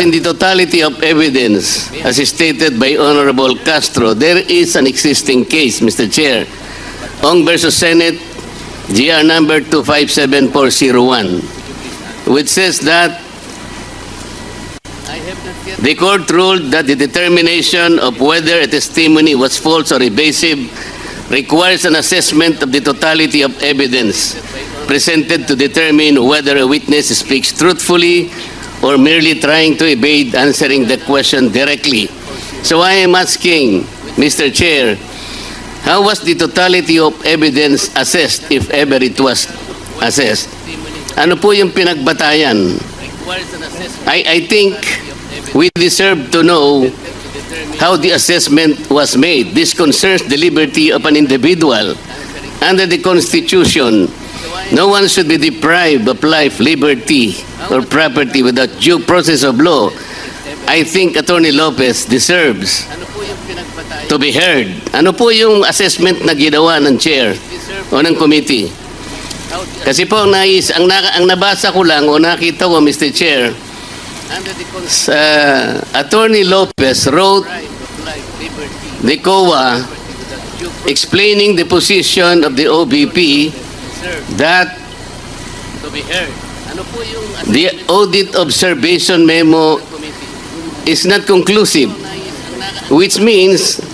in the totality of evidence, as stated by Honorable Castro, there is an existing case, Mr. Chair, Ong versus Senate, GR number 257401, which says that the court ruled that the determination of whether a testimony was false or evasive requires an assessment of the totality of evidence presented to determine whether a witness speaks truthfully or merely trying to evade answering the question directly. So I am asking, Mr. Chair, how was the totality of evidence assessed, if ever it was assessed? Ano po yung pinagbatayan? I think we deserve to know how the assessment was made. This concerns the liberty of an individual. Under the Constitution, no one should be deprived of life, liberty, or property without due process of law. I think Attorney Lopez deserves to be heard. Ano po yung assessment na ginawa ng chair o ng committee? Kasi po, ang nabasa ko lang o nakita ko, Mr. Chair, Attorney Lopez wrote the COA explaining the position of the OBP that the audit observation memo is not conclusive, which means,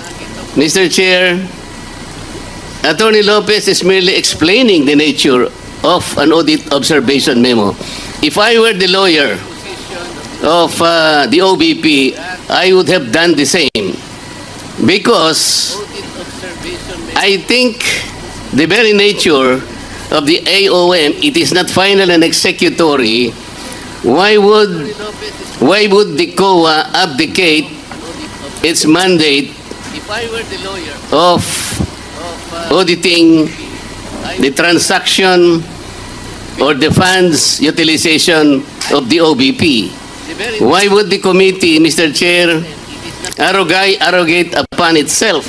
Mr. Chair, Attorney Lopez is merely explaining the nature of an audit observation memo. If I were the lawyer of the OBP, I would have done the same, because I think the very nature of the AOM, it is not final and executory. Why would the COA abdicate its mandate of auditing the transaction or the funds utilization of the OBP? Why would the committee, Mr. Chair, arrogate upon itself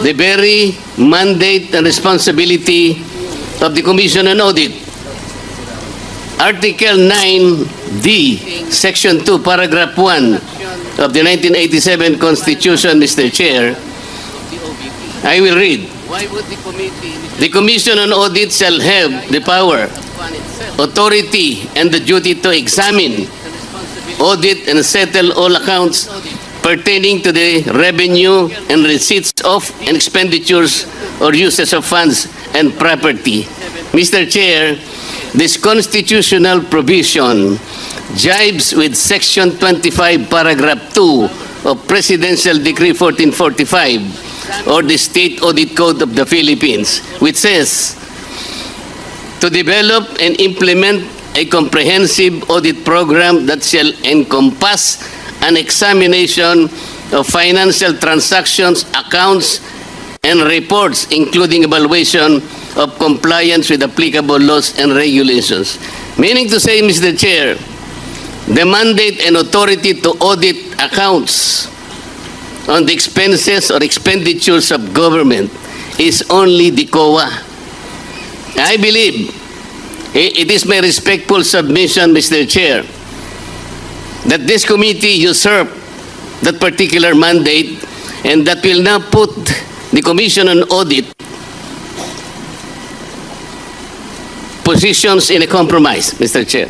the very mandate and responsibility of the Commission on Audit? Article 9D, Section 2, Paragraph 1 of the 1987 Constitution, Mr. Chair, I will read. The Commission on Audit shall have the power, authority, and the duty to examine, audit, and settle all accounts pertaining to the revenue and receipts of and expenditures or uses of funds and property. Mr. Chair, this constitutional provision jibes with Section 25, Paragraph 2 of Presidential Decree 1445 or the State Audit Code of the Philippines, which says, to develop and implement a comprehensive audit program that shall encompass an examination of financial transactions, accounts, and reports, including evaluation of compliance with applicable laws and regulations. Meaning to say, Mr. Chair, the mandate and authority to audit accounts on the expenses or expenditures of government is only the COA. I believe it is my respectful submission, Mr. Chair, that this committee usurped that particular mandate and that will now put the Commission on Audit positions in a compromise, Mr. Chair.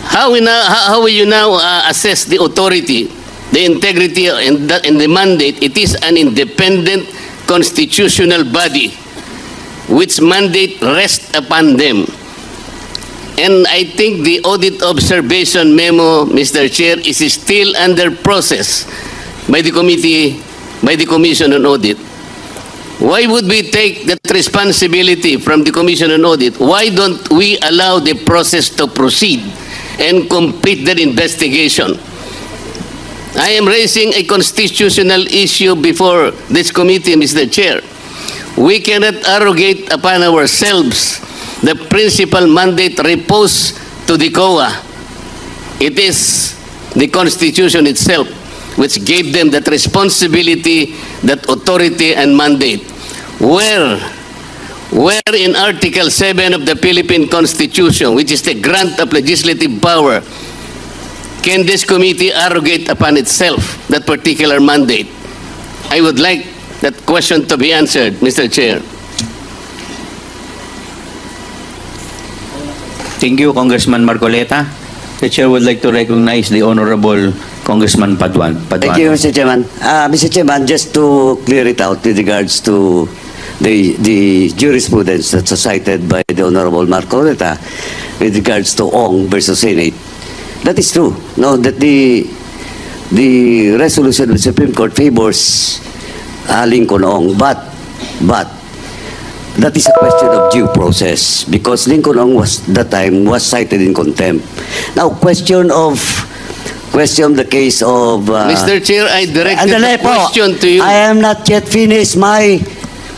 How will you now assess the authority, the integrity, and the mandate? It is an independent constitutional body which mandate rests upon them. And I think the audit observation memo, Mr. Chair, is still under process by the committee, by the Commission on Audit. Why would we take that responsibility from the Commission on Audit? Why don't we allow the process to proceed and complete their investigation? I am raising a constitutional issue before this committee, Mr. Chair. We cannot arrogate upon ourselves the principal mandate reposed to the COA. It is the Constitution itself which gave them that responsibility, that authority and mandate. Where in Article 7 of the Philippine Constitution, which is the grant of legislative power can this committee arrogate upon itself that particular mandate? I would like that question to be answered, Mr. Chair. Thank you, Congressman Marcoleta. The Chair would like to recognize the Honorable Congressman Paduano. Thank you, Mr. Chairman. Mr. Chairman, just to clear it out with regards to the jurisprudence that's cited by the Honorable Marcoleta with regards to Ong versus Senate. That is true. No, that the resolution of the Supreme Court favors Lincoln Ong, but that is a question of due process because Lincoln Ong was cited in contempt. Now, question the case of Mr. Chair, I directed Andale the po. question to you. I am not yet finished my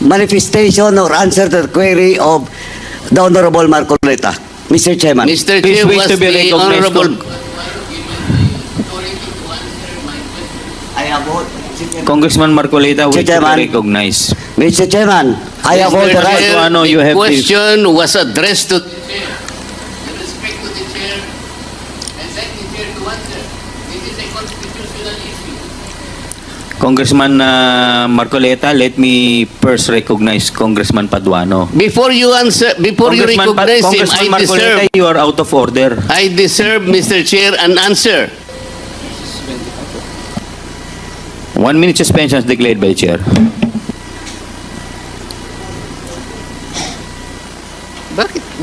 manifestation or answer to the query of the Honorable Marcoleta. Mr. Chairman. Mr. Please Chair, wish was to be the recognized, Honorable... I have all, Congressman Marcoleta wishes to Chairman. be recognized. Mr. Chairman, I have all the Mr. right. Chair, Paduano, you the have question was addressed to the Chair. With respect to the Chair, and let the Chair to answer. This is a constitutional issue. Congressman Marcoleta, let me first recognize Congressman Paduano. Before you answer, before you recognize him, Congressman I Marcoleta, deserve, you are out of order. I deserve, Mr. Chair, an answer. 1 minute suspension is declared by Chair.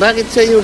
Bakit sa'yo